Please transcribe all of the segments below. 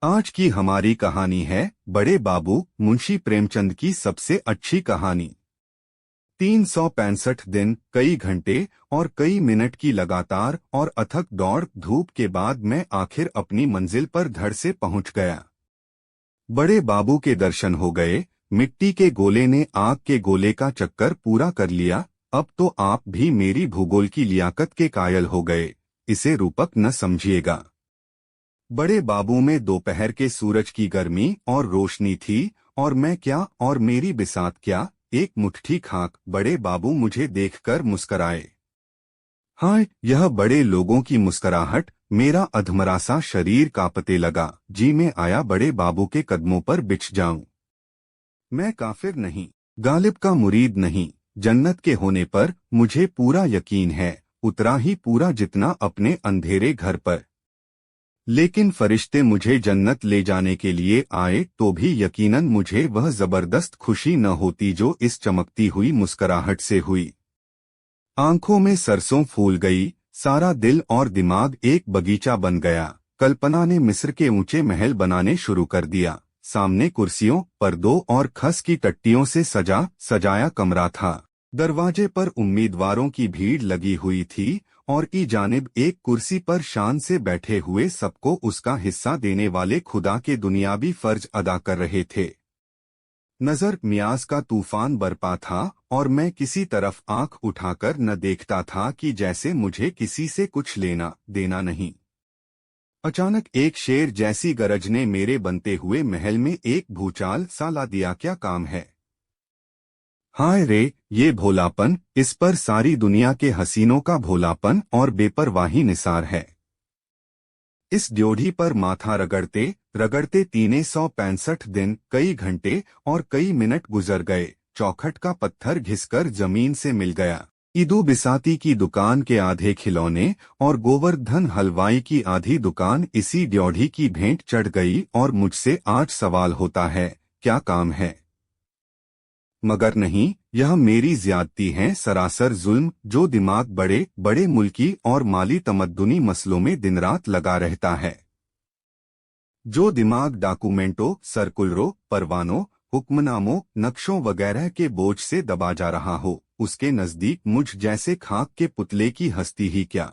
आज की हमारी कहानी है बड़े बाबू मुंशी प्रेमचंद की सबसे अच्छी कहानी। 365 दिन, कई घंटे और कई मिनट की लगातार और अथक दौड़ धूप के बाद मैं आखिर अपनी मंजिल पर धड़ से पहुंच गया। बड़े बाबू के दर्शन हो गए। मिट्टी के गोले ने आग के गोले का चक्कर पूरा कर लिया। अब तो आप भी मेरी भूगोल की लियाकत के कायल हो गए, इसे रूपक न समझिएगा। बड़े बाबू में दोपहर के सूरज की गर्मी और रोशनी थी, और मैं क्या और मेरी बिसात क्या, एक मुट्ठी खाक। बड़े बाबू मुझे देखकर मुस्कराए। हाँ, यह बड़े लोगों की मुस्कराहट। मेरा अधमरा सा शरीर कांपने लगा। जी में आया बड़े बाबू के कदमों पर बिछ जाऊं। मैं काफिर नहीं, गालिब का मुरीद नहीं। जन्नत के होने पर मुझे पूरा यकीन है, उतना ही पूरा जितना अपने अंधेरे घर पर। लेकिन फरिश्ते मुझे जन्नत ले जाने के लिए आए तो भी यकीनन मुझे वह जबरदस्त खुशी न होती जो इस चमकती हुई मुस्कुराहट से हुई। आंखों में सरसों फूल गई, सारा दिल और दिमाग एक बगीचा बन गया। कल्पना ने मिस्र के ऊंचे महल बनाने शुरू कर दिया। सामने कुर्सियों, पर्दों और खस की टट्टियों से सजाया कमरा था। दरवाजे पर उम्मीदवारों की भीड़ लगी हुई थी, और की जानिब एक कुर्सी पर शान से बैठे हुए सबको उसका हिस्सा देने वाले खुदा के दुनियावी फर्ज अदा कर रहे थे। नजर मियाज का तूफान बरपा था, और मैं किसी तरफ आंख उठाकर न देखता था कि जैसे मुझे किसी से कुछ लेना देना नहीं। अचानक एक शेर जैसी गरज ने मेरे बनते हुए महल में एक भूचाल सा ला दिया। क्या काम है? हाय रे, ये भोलापन, इस पर सारी दुनिया के हसीनों का भोलापन और बेपरवाही निसार है। इस ड्योढ़ी पर माथा रगड़ते रगड़ते 365 दिन, कई घंटे और कई मिनट गुजर गए। चौखट का पत्थर घिसकर जमीन से मिल गया। ईदू बिसाती की दुकान के आधे खिलौने और गोवर्धन हलवाई की आधी दुकान इसी ड्योढ़ी की भेंट चढ़ गई, और मुझसे आज सवाल होता है, क्या काम है? मगर नहीं, यह मेरी ज्यादती है, सरासर जुल्म, जो दिमाग बड़े बड़े मुल्की और माली तमद्दुनी मसलों में दिन रात लगा रहता है। जो दिमाग डॉक्यूमेंटों, सर्कुलरों, परवानों, हुक्मनामों, नक्शों वगैरह के बोझ से दबा जा रहा हो, उसके नजदीक मुझ जैसे खाक के पुतले की हस्ती ही क्या।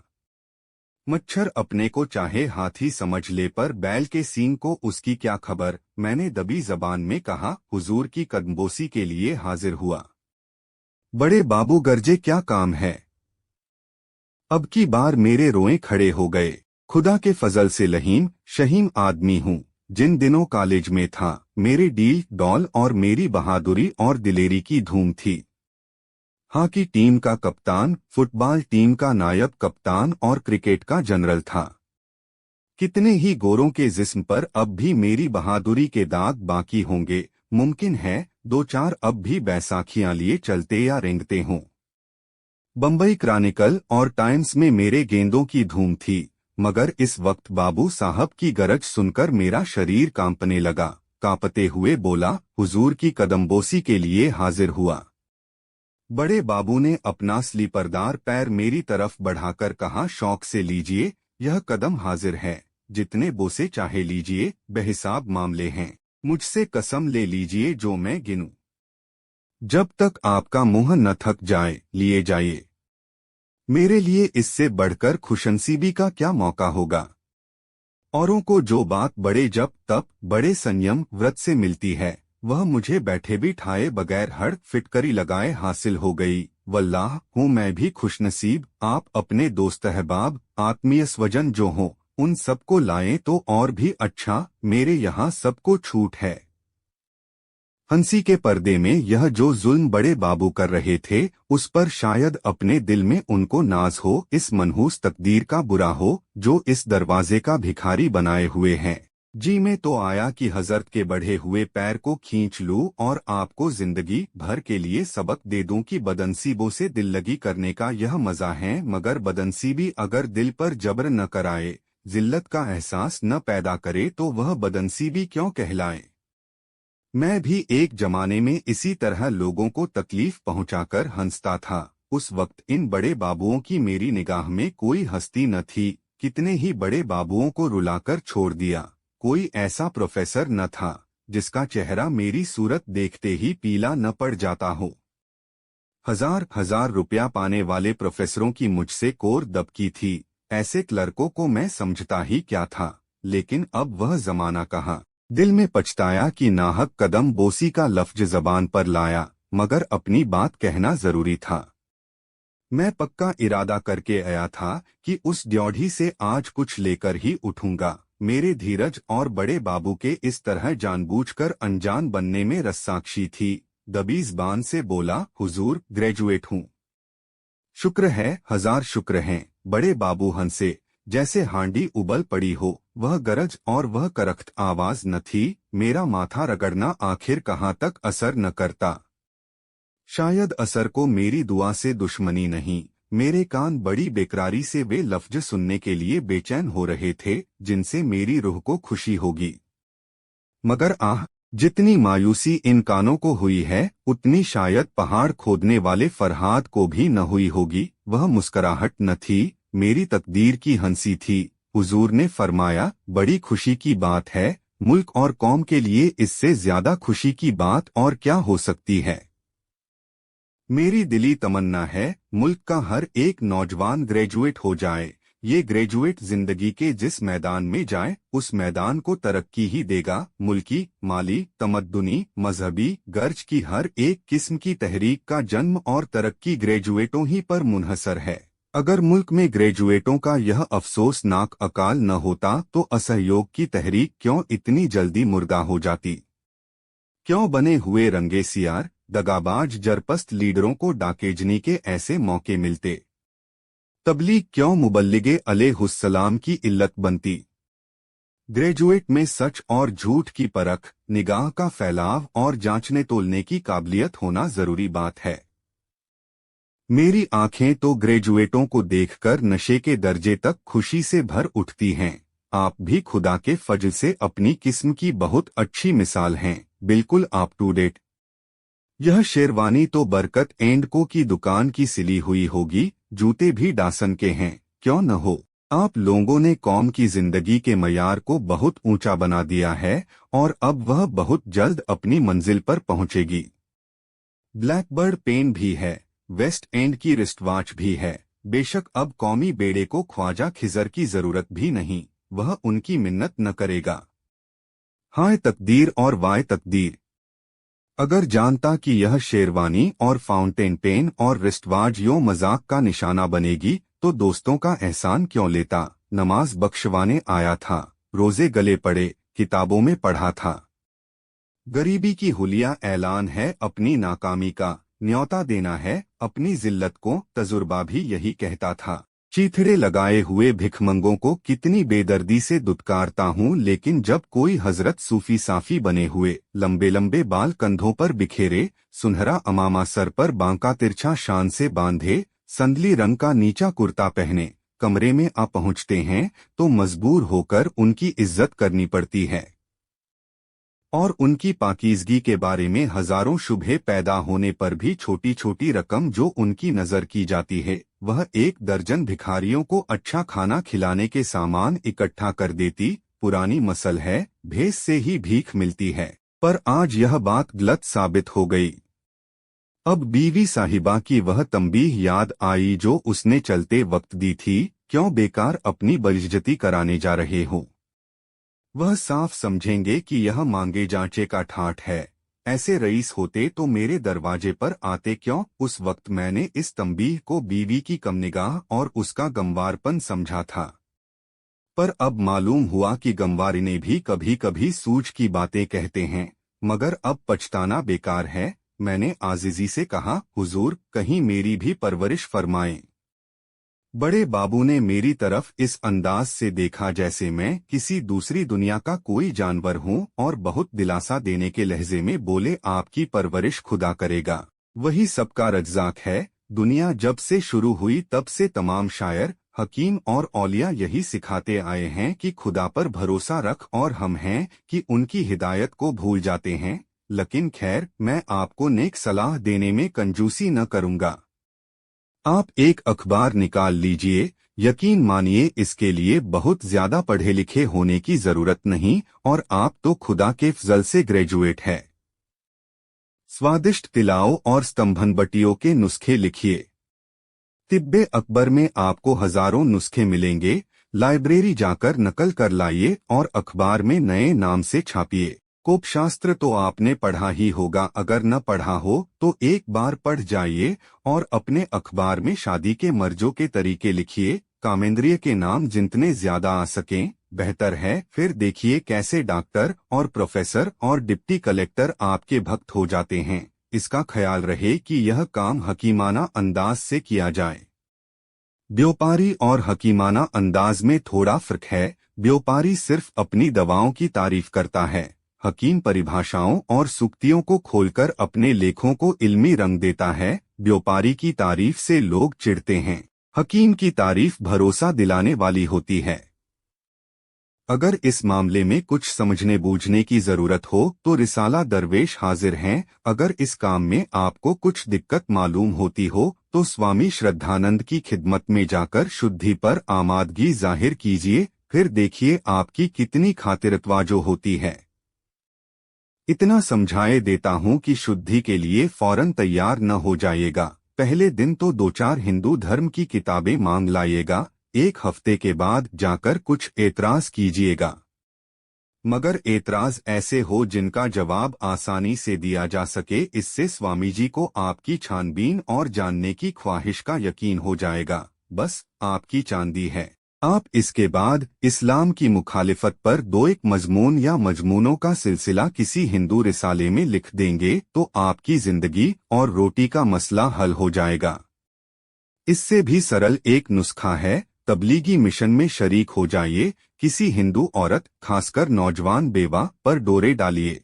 मच्छर अपने को चाहे हाथी समझ ले, पर बैल के सींग को उसकी क्या खबर। मैंने दबी जबान में कहा, हुजूर की कदमबोसी के लिए हाजिर हुआ। बड़े बाबू गरजे, क्या काम है? अब की बार मेरे रोए खड़े हो गए। खुदा के फजल से लहीम शहीम आदमी हूँ। जिन दिनों कॉलेज में था, मेरे डील डॉल और मेरी बहादुरी और दिलेरी की धूम थी। हॉकी टीम का कप्तान, फुटबॉल टीम का नायब कप्तान और क्रिकेट का जनरल था। कितने ही गोरों के जिस्म पर अब भी मेरी बहादुरी के दाग बाकी होंगे। मुमकिन है दो चार अब भी बैसाखियां लिए चलते या रेंगते हों। बम्बई क्रॉनिकल और टाइम्स में मेरे गेंदों की धूम थी, मगर इस वक्त बाबू साहब की गरज सुनकर मेरा शरीर कांपने लगा। कांपते हुए बोला, हुजूर की कदमबोसी के लिए हाजिर हुआ। बड़े बाबू ने अपना स्लीपरदार पैर मेरी तरफ बढ़ाकर कहा, शौक से लीजिए, यह कदम हाजिर है। जितने बोसे चाहे लीजिए, बेहिसाब मामले हैं। मुझसे कसम ले लीजिए जो मैं गिनूं। जब तक आपका मुंह न थक जाए, लिए जाइए। मेरे लिए इससे बढ़कर खुशनसीबी का क्या मौका होगा। औरों को जो बात बड़े जप तप, बड़े संयम व्रत से मिलती है, वह मुझे बैठे बिठाए बगैर हड़ फिटकरी लगाए हासिल हो गई। वल्लाह, हूँ मैं भी खुशनसीब। आप अपने दोस्त अहबाब, आत्मीय स्वजन जो हों, उन सबको लाएं तो और भी अच्छा। मेरे यहाँ सबको छूट है। हंसी के पर्दे में यह जो जुल्म बड़े बाबू कर रहे थे, उस पर शायद अपने दिल में उनको नाज हो, इस मनहूस तकदीर का बुरा हो जो इस दरवाजे का भिखारी बनाए हुए हैं। जी में तो आया कि हजरत के बढ़े हुए पैर को खींच लूं और आपको जिंदगी भर के लिए सबक दे दूं कि बदनसीबों से दिल लगी करने का यह मजा है, मगर बदनसीबी अगर दिल पर जबर न कराए, जिल्लत का एहसास न पैदा करे, तो वह बदनसीबी क्यों कहलाए। मैं भी एक जमाने में इसी तरह लोगों को तकलीफ पहुंचाकर हंसता था। उस वक्त इन बड़े बाबुओं की मेरी निगाह में कोई हस्ती न थी। कितने ही बड़े बाबुओं को रुलाकर छोड़ दिया, कोई ऐसा प्रोफेसर न था जिसका चेहरा मेरी सूरत देखते ही पीला न पड़ जाता हो। हजार हजार रुपया पाने वाले प्रोफेसरों की मुझसे कोर दबकी थी। ऐसे क्लर्कों को मैं समझता ही क्या था, लेकिन अब वह जमाना कहाँ। दिल में पछताया कि नाहक कदम बोसी का लफ्ज जबान पर लाया, मगर अपनी बात कहना जरूरी था। मैं पक्का इरादा करके आया था कि उस ड्योढ़ी से आज कुछ लेकर ही उठूंगा। मेरे धीरज और बड़े बाबू के इस तरह जानबूझकर अनजान बनने में रस्साक्षी थी। दबी ज़बान से बोला, हुजूर ग्रेजुएट हूँ। शुक्र है, हजार शुक्र हैं। बड़े बाबू हंसे, जैसे हांडी उबल पड़ी हो। वह गरज और वह करख्त आवाज न थी। मेरा माथा रगड़ना आखिर कहाँ तक असर न करता। शायद असर को मेरी दुआ से दुश्मनी नहीं, मेरे कान बड़ी बेकरारी से वे लफ्ज सुनने के लिए बेचैन हो रहे थे जिनसे मेरी रूह को खुशी होगी। मगर आह, जितनी मायूसी इन कानों को हुई है उतनी शायद पहाड़ खोदने वाले फरहाद को भी न हुई होगी। वह मुस्कुराहट न थी, मेरी तकदीर की हंसी थी। हुजूर ने फरमाया, बड़ी खुशी की बात है। मुल्क और कौम के लिए इससे ज्यादा खुशी की बात और क्या हो सकती है। मेरी दिली तमन्ना है, मुल्क का हर एक नौजवान ग्रेजुएट हो जाए। ये ग्रेजुएट जिंदगी के जिस मैदान में जाए उस मैदान को तरक्की ही देगा। मुल्की, माली, तमद्दुनी, मजहबी गर्ज की हर एक किस्म की तहरीक का जन्म और तरक्की ग्रेजुएटों ही पर मुनहसर है। अगर मुल्क में ग्रेजुएटों का यह अफसोसनाक अकाल न होता तो असहयोग की तहरीक क्यों इतनी जल्दी मुर्दा हो जाती। क्यों बने हुए रंगे सियार, दगाबाज जरपस्त लीडरों को डाकेजनी के ऐसे मौके मिलते। तबलीग क्यों मुबल्लिगे अलैहिस्सलाम की इल्लत बनती। ग्रेजुएट में सच और झूठ की परख, निगाह का फैलाव और जांचने तोलने की काबिलियत होना जरूरी बात है। मेरी आंखें तो ग्रेजुएटों को देखकर नशे के दर्जे तक खुशी से भर उठती हैं। आप भी खुदा के फजल से अपनी किस्म की बहुत अच्छी मिसाल हैं, बिल्कुल अप टू डेट। यह शेरवानी तो बरकत एंड को की दुकान की सिली हुई होगी, जूते भी डासन के हैं, क्यों न हो। आप लोगों ने कौम की जिंदगी के मयार को बहुत ऊंचा बना दिया है और अब वह बहुत जल्द अपनी मंजिल पर पहुंचेगी। ब्लैकबर्ड पेन भी है, वेस्ट एंड की रिस्टवॉच भी है। बेशक अब कौमी बेड़े को ख्वाजा खिजर की जरूरत भी नहीं, वह उनकी मिन्नत न करेगा। हाय तकदीर और वाय तकदीर। अगर जानता कि यह शेरवानी और फाउंटेन पेन और रिस्टवाज यूं मजाक का निशाना बनेगी तो दोस्तों का एहसान क्यों लेता। नमाज बख्शवाने आया था, रोजे गले पड़े, किताबों में पढ़ा था। गरीबी की हुलिया ऐलान है अपनी नाकामी का, न्योता देना है अपनी जिल्लत को, तजुर्बा भी यही कहता था। चीथड़े लगाए हुए भिखमंगों को कितनी बेदर्दी से दुत्कारता हूँ, लेकिन जब कोई हजरत सूफी साफी बने हुए, लंबे लंबे बाल कंधों पर बिखेरे, सुनहरा अमामा सर पर बांका तिरछा शान से बांधे, संदली रंग का नीचा कुर्ता पहने कमरे में आ पहुँचते हैं तो मजबूर होकर उनकी इज्जत करनी पड़ती है। और उनकी पाकीज़गी के बारे में हजारों शुबहे पैदा होने पर भी छोटी छोटी रकम जो उनकी नजर की जाती है, वह 1 दर्जन भिखारियों को अच्छा खाना खिलाने के सामान इकट्ठा कर देती। पुरानी मसल है, भेस से ही भीख मिलती है, पर आज यह बात गलत साबित हो गई। अब बीवी साहिबा की वह तंबीह याद आई जो उसने चलते वक्त दी थी, क्यों बेकार अपनी बेइज्जती कराने जा रहे हो। वह साफ समझेंगे कि यह मांगे जांचे का ठाठ है। ऐसे रईस होते तो मेरे दरवाजे पर आते क्यों। उस वक्त मैंने इस तंबीह को बीवी की कमनिगाह और उसका गमवारपन समझा था, पर अब मालूम हुआ कि गमवारिने भी कभी कभी सूझ की बातें कहते हैं। मगर अब पछताना बेकार है। मैंने आजिजी से कहा, हुजूर कहीं मेरी भी परवरिश फरमाएं। बड़े बाबू ने मेरी तरफ इस अंदाज से देखा जैसे मैं किसी दूसरी दुनिया का कोई जानवर हूँ और बहुत दिलासा देने के लहजे में बोले, आपकी परवरिश खुदा करेगा, वही सबका रज़्ज़ाक है। दुनिया जब से शुरू हुई तब से तमाम शायर, हकीम और औलिया यही सिखाते आए हैं कि खुदा पर भरोसा रख, और हम हैं कि उनकी हिदायत को भूल जाते हैं। लेकिन खैर, मैं आपको नेक सलाह देने में कंजूसी न करूँगा। आप एक अखबार निकाल लीजिए, यकीन मानिए इसके लिए बहुत ज्यादा पढ़े लिखे होने की जरूरत नहीं और आप तो खुदा के फजल से ग्रेजुएट है। स्वादिष्ट तिलाओं और स्तंभनबट्टियों के नुस्खे लिखिए। तिब्बे अकबर में आपको हजारों नुस्खे मिलेंगे। लाइब्रेरी जाकर नकल कर लाइए और अखबार में नए नाम से छापिए। कोपशास्त्र तो आपने पढ़ा ही होगा, अगर न पढ़ा हो तो एक बार पढ़ जाइए और अपने अखबार में शादी के मर्जों के तरीके लिखिए। कामेंद्रिय के नाम जितने ज्यादा आ सकें बेहतर है। फिर देखिए कैसे डॉक्टर और प्रोफेसर और डिप्टी कलेक्टर आपके भक्त हो जाते हैं। इसका ख्याल रहे कि यह काम हकीमाना अंदाज से किया जाए। व्यापारी और हकीमाना अंदाज में थोड़ा फर्क है। व्यापारी सिर्फ अपनी दवाओं की तारीफ करता है। हकीम परिभाषाओं और सूक्तियों को खोलकर अपने लेखों को इल्मी रंग देता है। व्यापारी की तारीफ से लोग चिढ़ते हैं। हकीम की तारीफ भरोसा दिलाने वाली होती है। अगर इस मामले में कुछ समझने बूझने की जरूरत हो तो रिसाला दरवेश हाजिर हैं। अगर इस काम में आपको कुछ दिक्कत मालूम होती हो तो स्वामी श्रद्धानंद की खिदमत में जाकर शुद्धि पर आमादगी जाहिर कीजिए। फिर देखिए आपकी कितनी खातिरतवाजो होती है। इतना समझाए देता हूँ कि शुद्धि के लिए फौरन तैयार न हो जाइएगा। पहले दिन तो 2-4 हिंदू धर्म की किताबें मांग लाइएगा। एक हफ्ते के बाद जाकर कुछ एतराज कीजिएगा, मगर एतराज ऐसे हो जिनका जवाब आसानी से दिया जा सके। इससे स्वामी जी को आपकी छानबीन और जानने की ख्वाहिश का यकीन हो जाएगा। बस आपकी चांदी है। आप इसके बाद इस्लाम की मुखालिफत पर 2-1 मजमून या मजमूनों का सिलसिला किसी हिंदू रिसाले में लिख देंगे तो आपकी जिंदगी और रोटी का मसला हल हो जाएगा। इससे भी सरल एक नुस्खा है। तबलीगी मिशन में शरीक हो जाइए। किसी हिंदू औरत, खासकर नौजवान बेवा, पर डोरे डालिए।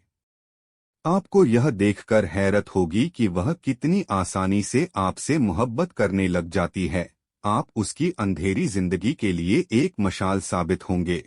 आपको यह देखकर हैरत होगी कि वह कितनी आसानी से आपसे मोहब्बत करने लग जाती है। आप उसकी अंधेरी जिंदगी के लिए एक मशाल साबित होंगे।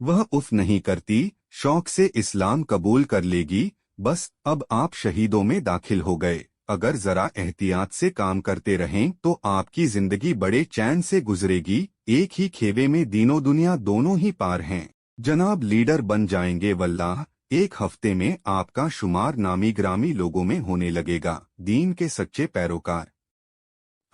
वह उफ नहीं करती, शौक से इस्लाम कबूल कर लेगी। बस अब आप शहीदों में दाखिल हो गए। अगर जरा एहतियात से काम करते रहें तो आपकी जिंदगी बड़े चैन से गुजरेगी। एक ही खेवे में दीनों दुनिया दोनों ही पार हैं। जनाब लीडर बन जाएंगे वल्लाह। एक हफ्ते में आपका शुमार नामी ग्रामी लोगों में होने लगेगा। दीन के सच्चे पैरोकार,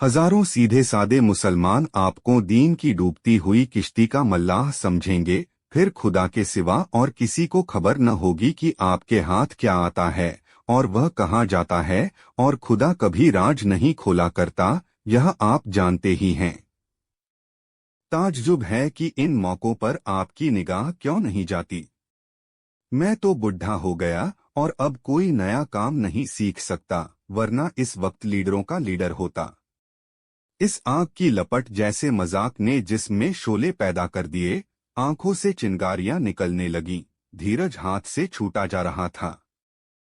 हजारों सीधे सादे मुसलमान आपको दीन की डूबती हुई किश्ती का मल्लाह समझेंगे। फिर खुदा के सिवा और किसी को खबर न होगी कि आपके हाथ क्या आता है और वह कहाँ जाता है। और खुदा कभी राज नहीं खोला करता, यह आप जानते ही हैं। ताज्जुब है कि इन मौकों पर आपकी निगाह क्यों नहीं जाती। मैं तो बुढ़ा हो गया और अब कोई नया काम नहीं सीख सकता, वरना इस वक्त लीडरों का लीडर होता। इस आग की लपट जैसे मजाक ने जिस्म में शोले पैदा कर दिए। आंखों से चिंगारियां निकलने लगीं। धीरज हाथ से छूटा जा रहा था।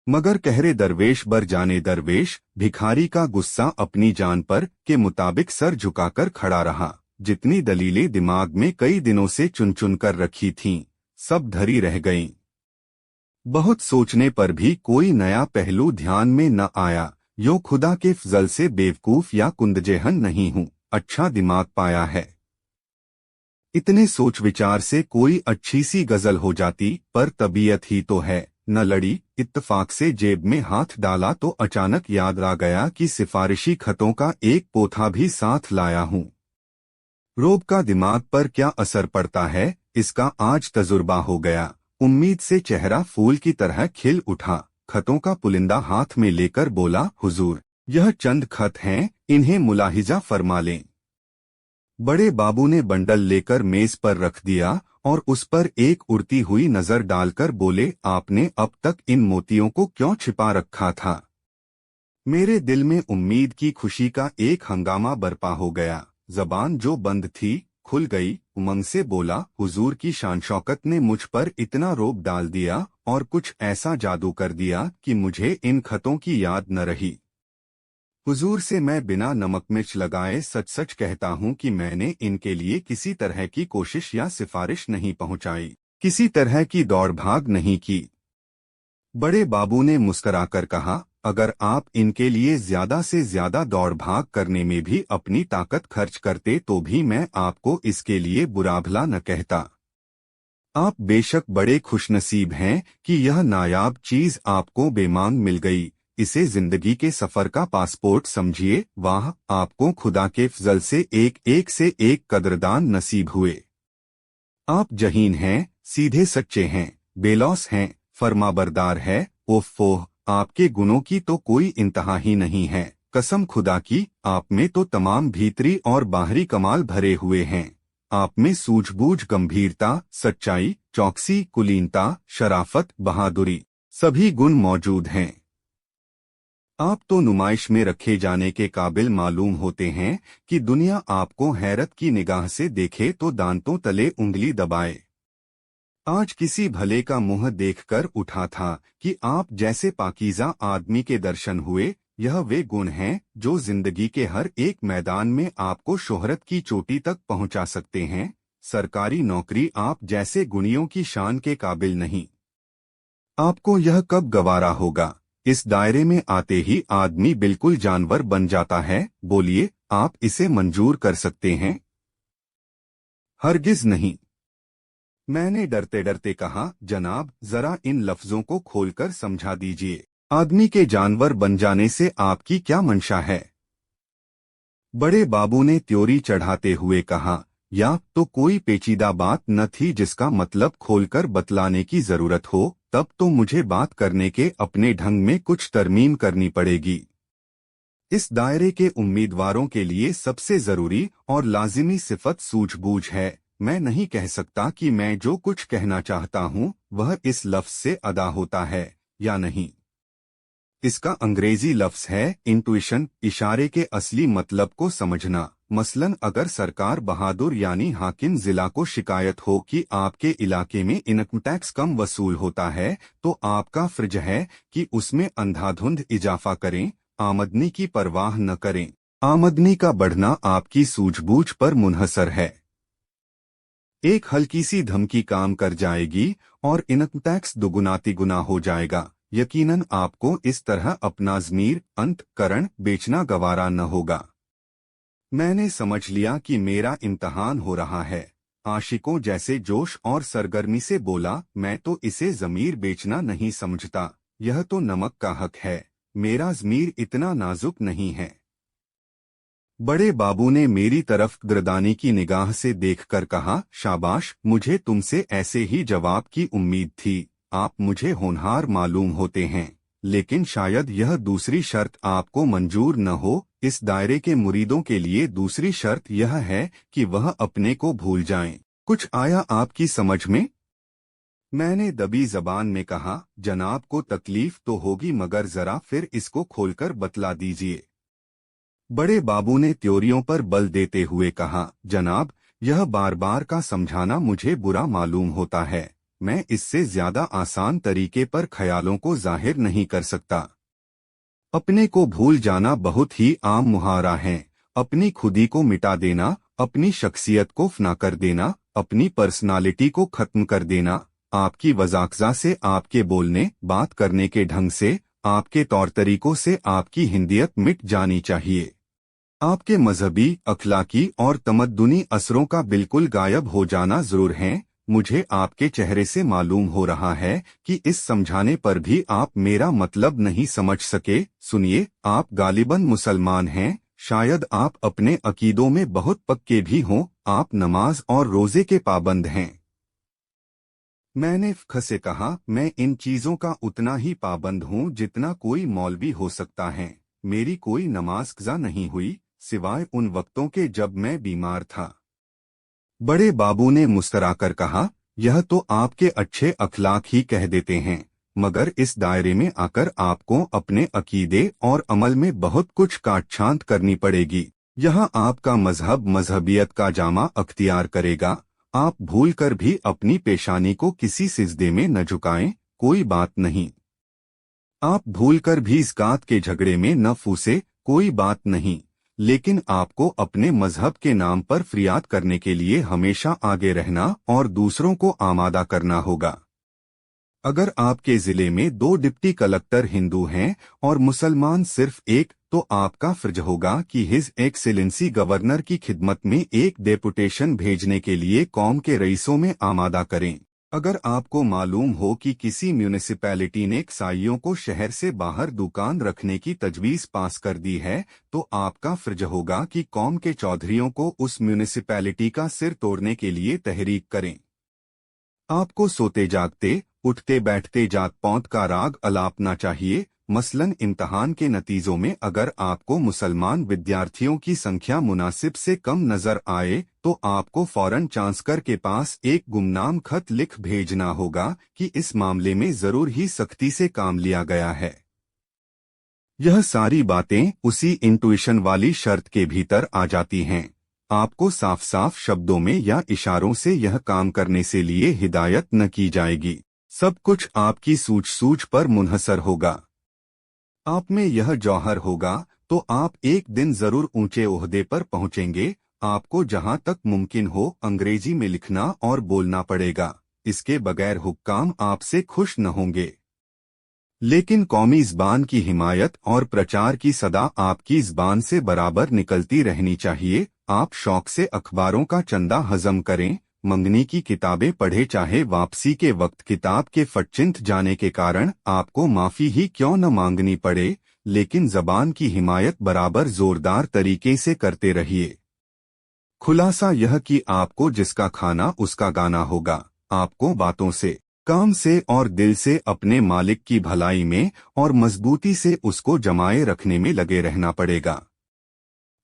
मगर कहरे दरवेश बर जाने दरवेश, भिखारी का गुस्सा अपनी जान पर के मुताबिक सर झुकाकर खड़ा रहा। जितनी दलीलें दिमाग में कई दिनों से चुन चुन कर रखी थीं, सब धरी रह गईं। बहुत सोचने पर भी कोई नया पहलू ध्यान में न आया। यो खुदा के फजल से बेवकूफ या कुंदजेहन नहीं हूँ, अच्छा दिमाग पाया है। इतने सोच विचार से कोई अच्छी सी गजल हो जाती, पर तबीयत ही तो है न लड़ी। इत्तफाक से जेब में हाथ डाला तो अचानक याद आ गया कि सिफारिशी खतों का एक पोथा भी साथ लाया हूँ। रोब का दिमाग पर क्या असर पड़ता है, इसका आज तजुर्बा हो गया। उम्मीद से चेहरा फूल की तरह खिल उठा। खतों का पुलिंदा हाथ में लेकर बोला, हुजूर, यह चंद खत हैं, इन्हें मुलाहिजा फरमा लें। बड़े बाबू ने बंडल लेकर मेज पर रख दिया और उस पर एक उड़ती हुई नजर डालकर बोले, आपने अब तक इन मोतियों को क्यों छिपा रखा था। मेरे दिल में उम्मीद की खुशी का एक हंगामा बरपा हो गया। जबान जो बंद थी खुल गई। उमंग से बोला, हुजूर की शान शौकत ने मुझ पर इतना रोब डाल दिया और कुछ ऐसा जादू कर दिया कि मुझे इन खतों की याद न रही। हुजूर से मैं बिना नमक मिर्च लगाए सच सच कहता हूँ कि मैंने इनके लिए किसी तरह की कोशिश या सिफारिश नहीं पहुँचाई, किसी तरह की दौड़ भाग नहीं की। बड़े बाबू ने मुस्कराकर कहा, अगर आप इनके लिए ज्यादा से ज्यादा दौड़ भाग करने में भी अपनी ताकत खर्च करते तो भी मैं आपको इसके लिए बुरा भला न कहता। आप बेशक बड़े खुशनसीब हैं कि यह नायाब चीज आपको बेमांग मिल गई। इसे जिंदगी के सफर का पासपोर्ट समझिए। वाह, आपको खुदा के फजल से एक से एक कदरदान नसीब हुए। आप जहीन हैं, सीधे सच्चे हैं, बेलौस हैं, फरमाबरदार है। ओफ़, आपके गुणों की तो कोई इंतहा ही नहीं है। कसम खुदा की, आप में तो तमाम भीतरी और बाहरी कमाल भरे हुए हैं। आप में सूझबूझ, गंभीरता, सच्चाई, चौकसी, कुलीनता, शराफत, बहादुरी, सभी गुण मौजूद हैं। आप तो नुमाइश में रखे जाने के काबिल मालूम होते हैं कि दुनिया आपको हैरत की निगाह से देखे तो दांतों तले उंगली दबाए। आज किसी भले का मुंह देखकर उठा था कि आप जैसे पाकीज़ा आदमी के दर्शन हुए। यह वे गुण हैं जो जिंदगी के हर एक मैदान में आपको शोहरत की चोटी तक पहुंचा सकते हैं। सरकारी नौकरी आप जैसे गुणियों की शान के काबिल नहीं। आपको यह कब गवारा होगा? इस दायरे में आते ही आदमी बिल्कुल जानवर बन जाता है। बोलिए, आप इसे मंजूर कर सकते हैं? हरगिज नहीं। मैंने डरते डरते कहा, जनाब, जरा इन लफ्जों को खोलकर समझा दीजिए। आदमी के जानवर बन जाने से आपकी क्या मंशा है? बड़े बाबू ने त्योरी चढ़ाते हुए कहा, या तो कोई पेचीदा बात न थी जिसका मतलब खोलकर बतलाने की जरूरत हो, तब तो मुझे बात करने के अपने ढंग में कुछ तरमीम करनी पड़ेगी। इस दायरे के उम्मीदवारों के लिए सबसे जरूरी और लाजिमी सिफत सूझबूझ है। मैं नहीं कह सकता कि मैं जो कुछ कहना चाहता हूँ वह इस लफ्ज से अदा होता है या नहीं। इसका अंग्रेजी लफ्ज है इंट्यूशन, इशारे के असली मतलब को समझना। मसलन अगर सरकार बहादुर यानी हाकिम जिला को शिकायत हो कि आपके इलाके में इनकम टैक्स कम वसूल होता है, तो आपका फर्ज है कि उसमें अंधाधुंध इजाफा करें, आमदनी की परवाह न करें। आमदनी का बढ़ना आपकी सूझबूझ पर मुनहसर है। एक हल्की सी धमकी काम कर जाएगी और इनकम टैक्स दुगुना तिगुना हो जाएगा। यकीनन आपको इस तरह अपना ज़मीर अंतकरण बेचना गवारा न होगा। मैंने समझ लिया कि मेरा इम्तहान हो रहा है। आशिकों जैसे जोश और सरगर्मी से बोला, मैं तो इसे ज़मीर बेचना नहीं समझता। यह तो नमक का हक है। मेरा ज़मीर इतना नाजुक नहीं है। बड़े बाबू ने मेरी तरफ गर्दानी की निगाह से देखकर कहा, शाबाश, मुझे तुमसे ऐसे ही जवाब की उम्मीद थी। आप मुझे होनहार मालूम होते हैं, लेकिन शायद यह दूसरी शर्त आपको मंजूर न हो। इस दायरे के मुरीदों के लिए दूसरी शर्त यह है कि वह अपने को भूल जाएं। कुछ आया आपकी समझ में? मैंने दबी जबान में कहा, जनाब को तकलीफ तो होगी, मगर जरा फिर इसको खोलकर बतला दीजिए। बड़े बाबू ने त्योरियों पर बल देते हुए कहा, जनाब, यह बार बार का समझाना मुझे बुरा मालूम होता है। मैं इससे ज्यादा आसान तरीके पर ख्यालों को जाहिर नहीं कर सकता। अपने को भूल जाना बहुत ही आम मुहावरा है। अपनी खुदी को मिटा देना, अपनी शख्सियत को फना कर देना, अपनी पर्सनालिटी को खत्म कर देना। आपकी वज़ाकज़ा से, आपके बोलने बात करने के ढंग से, आपके तौर तरीकों से आपकी हिंदियत मिट जानी चाहिए। आपके मजहबी, अखलाकी और तमद्दुनी असरों का बिल्कुल गायब हो जाना जरूर है। मुझे आपके चेहरे से मालूम हो रहा है कि इस समझाने पर भी आप मेरा मतलब नहीं समझ सके। सुनिए, आप गालिबन मुसलमान हैं, शायद आप अपने अकीदों में बहुत पक्के भी हों। आप नमाज और रोजे के पाबंद हैं। मैंने फ़िक़्ह से कहा, मैं इन चीज़ों का उतना ही पाबंद हूँ जितना कोई मौलवी हो सकता है। मेरी कोई नमाज क़ज़ा नहीं हुई, सिवाय उन वक्तों के जब मैं बीमार था। बड़े बाबू ने मुस्कराकर कहा, यह तो आपके अच्छे अखलाक ही कह देते हैं, मगर इस दायरे में आकर आपको अपने अकीदे और अमल में बहुत कुछ काट-छांट करनी पड़ेगी। यहाँ आपका मजहब मजहबियत का जामा अख्तियार करेगा। आप भूलकर भी अपनी पेशानी को किसी सिजदे में न झुकाएं, कोई बात नहीं। आप भूलकर भी ज़कात के झगड़े में न फूसे, कोई बात नहीं। लेकिन आपको अपने मजहब के नाम पर फरियाद करने के लिए हमेशा आगे रहना और दूसरों को आमादा करना होगा। अगर आपके जिले में 2 डिप्टी कलेक्टर हिंदू हैं और मुसलमान सिर्फ एक, तो आपका फर्ज होगा कि हिज एक्सेलेंसी गवर्नर की खिदमत में एक डेपुटेशन भेजने के लिए कौम के रईसों में आमादा करें। अगर आपको मालूम हो कि किसी म्यूनिसिपैलिटी ने कसाईयों को शहर से बाहर दुकान रखने की तजवीज पास कर दी है, तो आपका फर्ज होगा कि कौम के चौधरियों को उस म्यूनिसिपैलिटी का सिर तोड़ने के लिए तहरीक करें। आपको सोते जागते, उठते बैठते जात पौत का राग अलापना चाहिए। मसलन इम्तहान के नतीजों में अगर आपको मुसलमान विद्यार्थियों की संख्या मुनासिब से कम नजर आए, तो आपको फौरन चांसलर के पास एक गुमनाम खत लिख भेजना होगा कि इस मामले में जरूर ही सख्ती से काम लिया गया है। यह सारी बातें उसी इंट्यूशन वाली शर्त के भीतर आ जाती हैं। आपको साफ साफ शब्दों में या इशारों से यह काम करने से लिए हिदायत न की जाएगी। सब कुछ आपकी सूझ पर मुनहसर होगा। आप में यह जौहर होगा तो आप एक दिन जरूर ऊंचे ओहदे पर पहुंचेंगे। आपको जहां तक मुमकिन हो अंग्रेजी में लिखना और बोलना पड़ेगा। इसके बगैर हुक्काम आपसे खुश न होंगे। लेकिन कौमी ज़बान की हिमायत और प्रचार की सदा आपकी ज़बान से बराबर निकलती रहनी चाहिए। आप शौक से अखबारों का चंदा हजम करें, मंगनी की किताबें पढ़े, चाहे वापसी के वक्त किताब के फटचिंत जाने के कारण आपको माफ़ी ही क्यों न मांगनी पड़े, लेकिन ज़बान की हिमायत बराबर जोरदार तरीके से करते रहिए। खुलासा यह कि आपको जिसका खाना उसका गाना होगा। आपको बातों से, काम से और दिल से अपने मालिक की भलाई में और मजबूती से उसको जमाए रखने में लगे रहना पड़ेगा।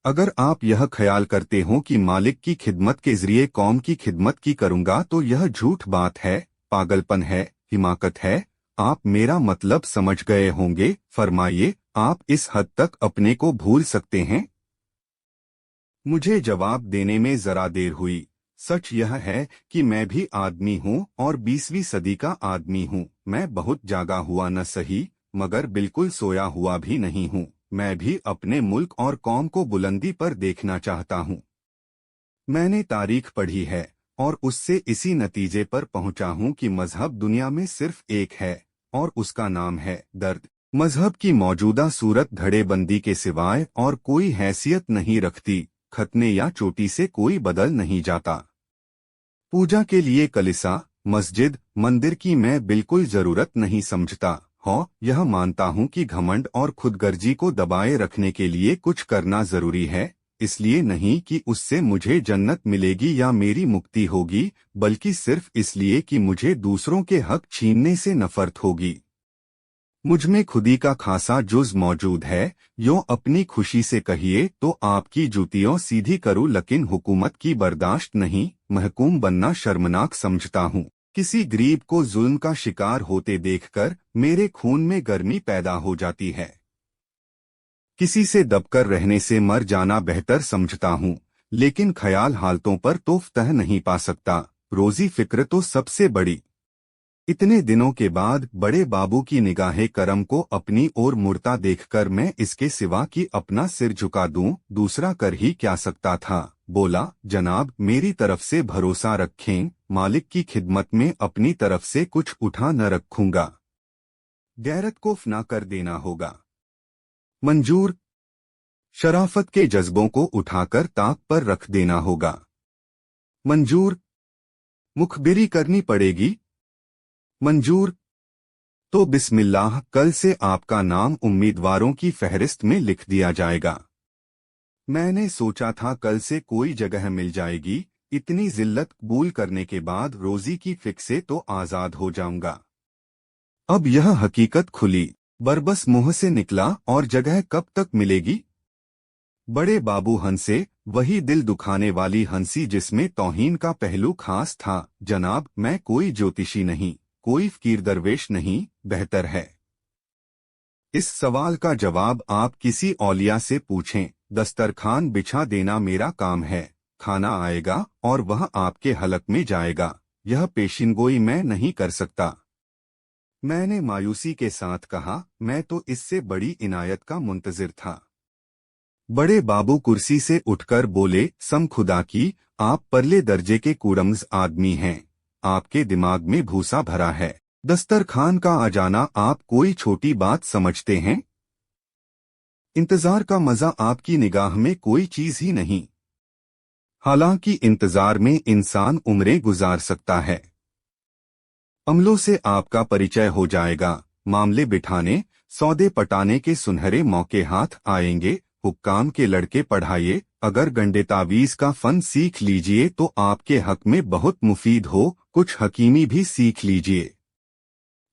अगर आप यह ख्याल करते हो कि मालिक की खिदमत के जरिए कौम की खिदमत की करूंगा, तो यह झूठ बात है, पागलपन है, हिमाकत है। आप मेरा मतलब समझ गए होंगे। फरमाइए, आप इस हद तक अपने को भूल सकते हैं? मुझे जवाब देने में जरा देर हुई। सच यह है कि मैं भी आदमी हूँ और 20वीं सदी का आदमी हूँ। मैं बहुत जागा हुआ न सही, मगर बिल्कुल सोया हुआ भी नहीं हूँ। मैं भी अपने मुल्क और कौम को बुलंदी पर देखना चाहता हूँ। मैंने तारीख पढ़ी है और उससे इसी नतीजे पर पहुंचा हूँ कि मजहब दुनिया में सिर्फ एक है और उसका नाम है दर्द। मजहब की मौजूदा सूरत धड़ेबंदी के सिवाय और कोई हैसियत नहीं रखती। खतने या चोटी से कोई बदल नहीं जाता। पूजा के लिए कलिसा, मस्जिद, मंदिर की मैं बिल्कुल जरूरत नहीं समझता। यह मानता हूँ कि घमंड और खुदगर्जी को दबाए रखने के लिए कुछ करना जरूरी है, इसलिए नहीं कि उससे मुझे जन्नत मिलेगी या मेरी मुक्ति होगी, बल्कि सिर्फ इसलिए कि मुझे दूसरों के हक छीनने से नफरत होगी। मुझमें खुदी का खासा जुज मौजूद है। यो अपनी खुशी से कहिए तो आपकी जूतियों सीधी करूँ, लेकिन हुकूमत की बर्दाश्त नहीं। महकूम बनना शर्मनाक समझता हूँ। किसी गरीब को जुल्म का शिकार होते देखकर मेरे खून में गर्मी पैदा हो जाती है। किसी से दबकर रहने से मर जाना बेहतर समझता हूँ, लेकिन ख्याल हालतों पर तो फतह नहीं पा सकता। रोजी फिक्र तो सबसे बड़ी। इतने दिनों के बाद बड़े बाबू की निगाहे करम को अपनी ओर मुड़ता देखकर मैं इसके सिवा कि अपना सिर झुका दूं, दूसरा कर ही क्या सकता था। बोला, जनाब, मेरी तरफ से भरोसा रखें, मालिक की खिदमत में अपनी तरफ से कुछ उठा न रखूंगा। गैरत को फना कर देना होगा। मंजूर। शराफत के जज्बों को उठाकर ताक पर रख देना होगा। मंजूर। मुखबिरी करनी पड़ेगी। मंजूर। तो बिस्मिल्लाह, कल से आपका नाम उम्मीदवारों की फहरिस्त में लिख दिया जाएगा। मैंने सोचा था कल से कोई जगह मिल जाएगी। इतनी जिल्लत कबूल करने के बाद रोजी की फिक्र से तो आजाद हो जाऊंगा। अब यह हकीकत खुली। बरबस मुंह से निकला, और जगह कब तक मिलेगी? बड़े बाबू हंसे, वही दिल दुखाने वाली हंसी जिसमें तौहीन का पहलू खास था। जनाब, मैं कोई ज्योतिषी नहीं, कोई फकीर दरवेश नहीं। बेहतर है इस सवाल का जवाब आप किसी औलिया से पूछें। दस्तरखान बिछा देना मेरा काम है। खाना आएगा और वह आपके हलक में जाएगा। यह पेशिनगोई मैं नहीं कर सकता। मैंने मायूसी के साथ कहा, मैं तो इससे बड़ी इनायत का मुंतजिर था। बड़े बाबू कुर्सी से उठकर बोले, सम खुदा की, आप परले दर्जे के कुरम्ज आदमी हैं। आपके दिमाग में भूसा भरा है। दस्तरखान का आ जाना आप कोई छोटी बात समझते हैं? इंतजार का मजा आपकी निगाह में कोई चीज ही नहीं। हालांकि इंतजार में इंसान उम्रें गुजार सकता है। अमलों से आपका परिचय हो जाएगा, मामले बिठाने, सौदे पटाने के सुनहरे मौके हाथ आएंगे। हुक्काम के लड़के पढ़ाइए, अगर गंडे तावीज का फन सीख लीजिए तो आपके हक में बहुत मुफीद हो। कुछ हकीमी भी सीख लीजिए।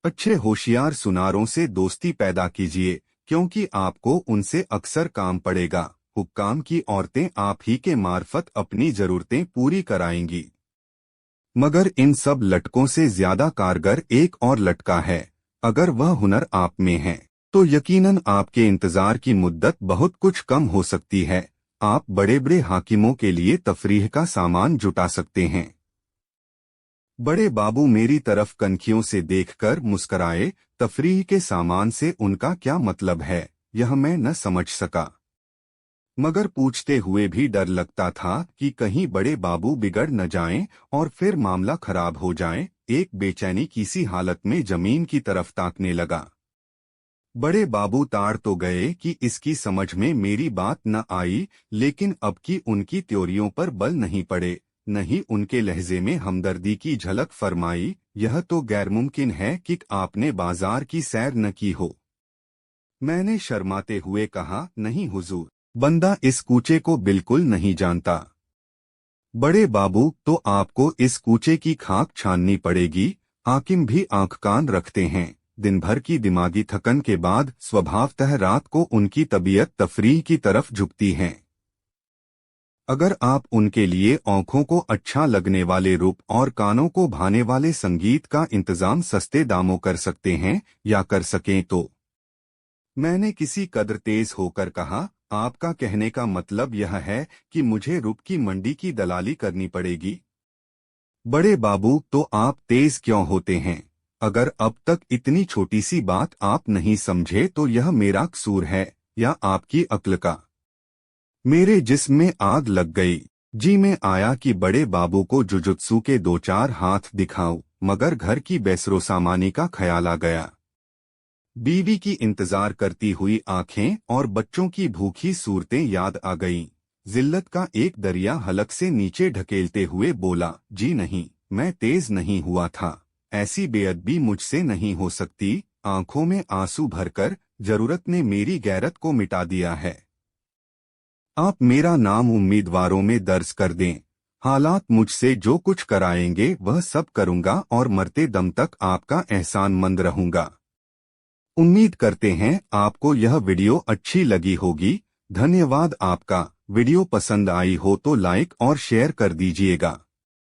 अच्छे होशियार सुनारों से दोस्ती पैदा कीजिए, क्योंकि आपको उनसे अक्सर काम पड़ेगा। हुक्काम की औरतें आप ही के मार्फत अपनी जरूरतें पूरी कराएंगी। मगर इन सब लटकों से ज्यादा कारगर एक और लटका है। अगर वह हुनर आप में है तो यकीनन आपके इंतजार की मुद्दत बहुत कुछ कम हो सकती है। आप बड़े बड़े हाकिमों के लिए तफरीह का सामान जुटा सकते हैं। बड़े बाबू मेरी तरफ कनखियों से देखकर मुस्कराए। तफरीह के सामान से उनका क्या मतलब है, यह मैं न समझ सका। मगर पूछते हुए भी डर लगता था कि कहीं बड़े बाबू बिगड़ न जाएं और फिर मामला खराब हो जाए। एक बेचैनी किसी हालत में जमीन की तरफ ताकने लगा। बड़े बाबू ताड़ तो गए कि इसकी समझ में मेरी बात न आई, लेकिन अब की उनकी त्योरियों पर बल नहीं पड़े, नहीं उनके लहजे में हमदर्दी की झलक फरमाई। यह तो गैरमुमकिन है कि आपने बाजार की सैर न की हो। मैंने शर्माते हुए कहा, नहीं हुजूर, बंदा इस कूचे को बिल्कुल नहीं जानता। बड़े बाबू, तो आपको इस कूचे की खाक छाननी पड़ेगी। हाकिम भी आंख कान रखते हैं। दिन भर की दिमागी थकन के बाद स्वभावतः रात को उनकी तबीयत तफरीह की तरफ झुकती है। अगर आप उनके लिए आंखों को अच्छा लगने वाले रूप और कानों को भाने वाले संगीत का इंतजाम सस्ते दामों कर सकते हैं या कर सकें तो। मैंने किसी कदर तेज होकर कहा, आपका कहने का मतलब यह है कि मुझे रूप की मंडी की दलाली करनी पड़ेगी? बड़े बाबू, तो आप तेज क्यों होते हैं? अगर अब तक इतनी छोटी सी बात आप नहीं समझे तो यह मेरा कसूर है या आपकी अक्ल का? मेरे जिस्म में आग लग गई। जी में आया कि बड़े बाबू को जुजुत्सु के दो चार हाथ दिखाऊं, मगर घर की बैसरो सामानी का ख्याल आ गया। बीवी की इंतजार करती हुई आंखें और बच्चों की भूखी सूरतें याद आ गईं। जिल्लत का एक दरिया हलक से नीचे ढकेलते हुए बोला, जी नहीं, मैं तेज नहीं हुआ था। ऐसी बेअदबी मुझसे नहीं हो सकती। आंखों में आंसू भरकर जरूरत ने मेरी गैरत को मिटा दिया है। आप मेरा नाम उम्मीदवारों में दर्ज कर दें। हालात मुझसे जो कुछ कराएंगे वह सब करूंगा और मरते दम तक आपका एहसानमंद रहूंगा। उम्मीद करते हैं आपको यह वीडियो अच्छी लगी होगी। धन्यवाद आपका। वीडियो पसंद आई हो तो लाइक और शेयर कर दीजिएगा।